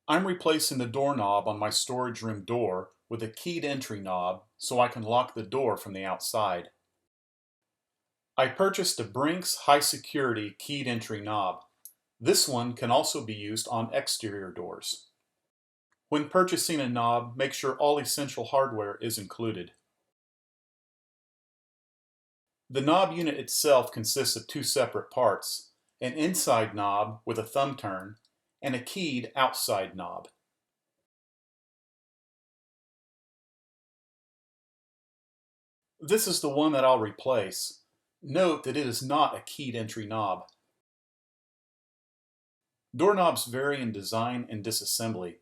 I'm replacing the doorknob on my storage room door with a keyed entry knob so I can lock the door from the outside. I purchased a Brinks high security keyed entry knob. This one can also be used on exterior doors. When purchasing a knob, make sure all essential hardware is included. The knob unit itself consists of two separate parts, an inside knob with a thumb turn and a keyed outside knob. This is the one that I'll replace. Note that it is not a keyed entry knob. Doorknobs vary in design and disassembly.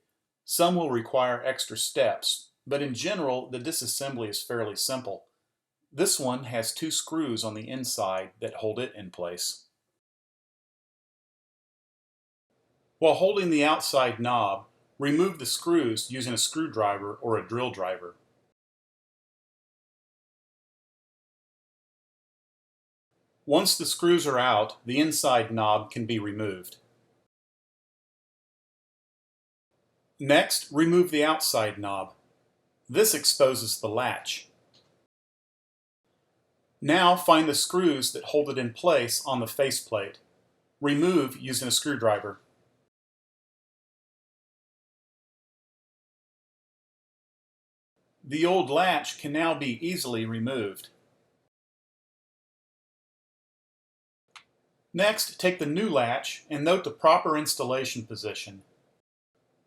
Some will require extra steps, but in general the disassembly is fairly simple. This one has two screws on the inside that hold it in place. While holding the outside knob, remove the screws using a screwdriver or a drill driver. Once the screws are out, the inside knob can be removed. Next, remove the outside knob. This exposes the latch. Now find the screws that hold it in place on the faceplate. Remove using a screwdriver. The old latch can now be easily removed. Next, take the new latch and note the proper installation position.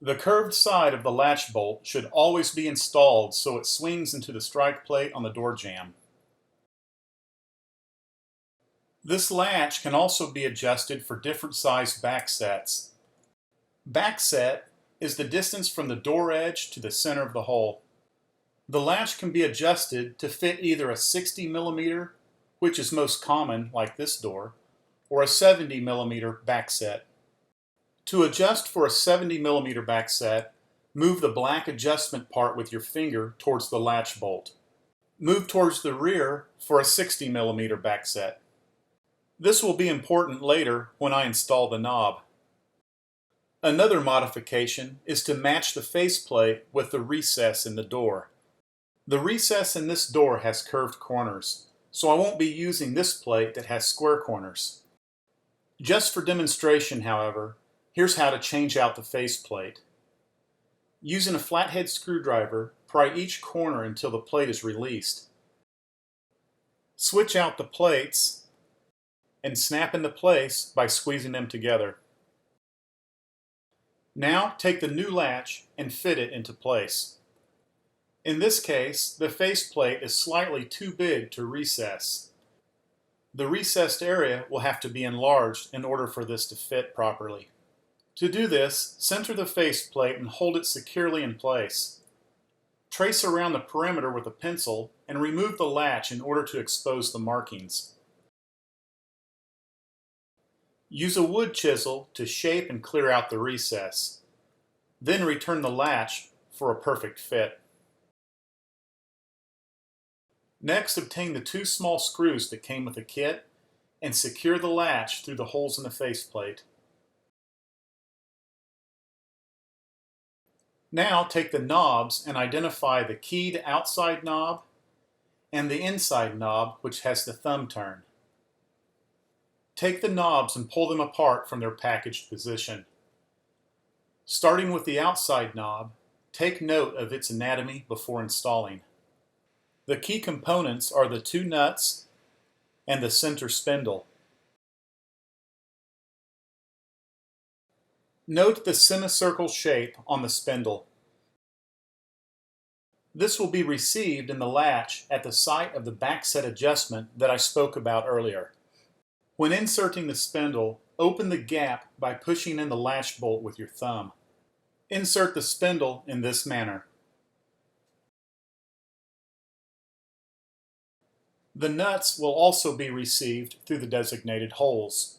The curved side of the latch bolt should always be installed so it swings into the strike plate on the door jamb. This latch can also be adjusted for different size back sets. Back set is the distance from the door edge to the center of the hole. The latch can be adjusted to fit either a 60 millimeter, which is most common like this door, or a 70 millimeter back set. To adjust for a 70 millimeter back set, move the black adjustment part with your finger towards the latch bolt. Move towards the rear for a 60 millimeter back set. This will be important later when I install the knob. Another modification is to match the faceplate with the recess in the door. The recess in this door has curved corners, so I won't be using this plate that has square corners. Just for demonstration, however, here's how to change out the faceplate. Using a flathead screwdriver, pry each corner until the plate is released. Switch out the plates and snap into place by squeezing them together. Now take the new latch and fit it into place. In this case, the faceplate is slightly too big to recess. The recessed area will have to be enlarged in order for this to fit properly. To do this, center the faceplate and hold it securely in place. Trace around the perimeter with a pencil and remove the latch in order to expose the markings. Use a wood chisel to shape and clear out the recess. Then return the latch for a perfect fit. Next, obtain the two small screws that came with the kit and secure the latch through the holes in the faceplate. Now take the knobs and identify the keyed outside knob and the inside knob, which has the thumb turn. Take the knobs and pull them apart from their packaged position. Starting with the outside knob, take note of its anatomy before installing. The key components are the two nuts and the center spindle. Note the semicircle shape on the spindle. This will be received in the latch at the site of the backset adjustment that I spoke about earlier. When inserting the spindle, open the gap by pushing in the latch bolt with your thumb. Insert the spindle in this manner. The nuts will also be received through the designated holes.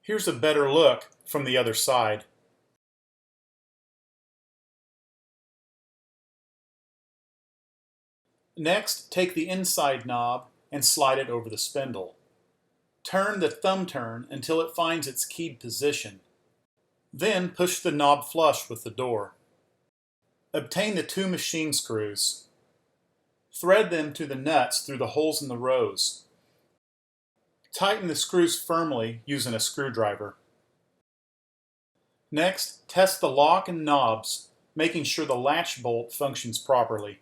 Here's a better look from the other side. Next, take the inside knob and slide it over the spindle. Turn the thumb turn until it finds its keyed position. Then push the knob flush with the door. Obtain the 2 machine screws. Thread them to the nuts through the holes in the rows. Tighten the screws firmly using a screwdriver. Next, test the lock and knobs, making sure the latch bolt functions properly.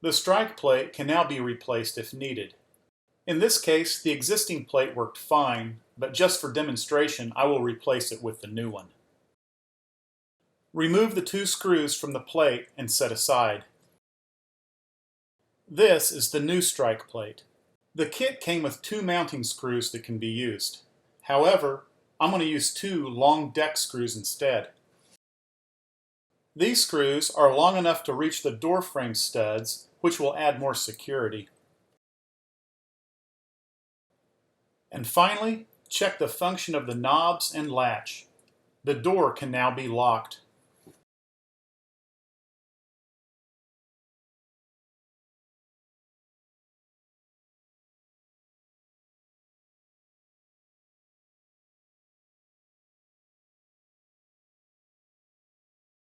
The strike plate can now be replaced if needed. In this case, the existing plate worked fine, but just for demonstration, I will replace it with the new one. Remove the 2 screws from the plate and set aside. This is the new strike plate. The kit came with 2 mounting screws that can be used. However, I'm going to use 2 long deck screws instead. These screws are long enough to reach the door frame studs, which will add more security. And finally, check the function of the knobs and latch. The door can now be locked.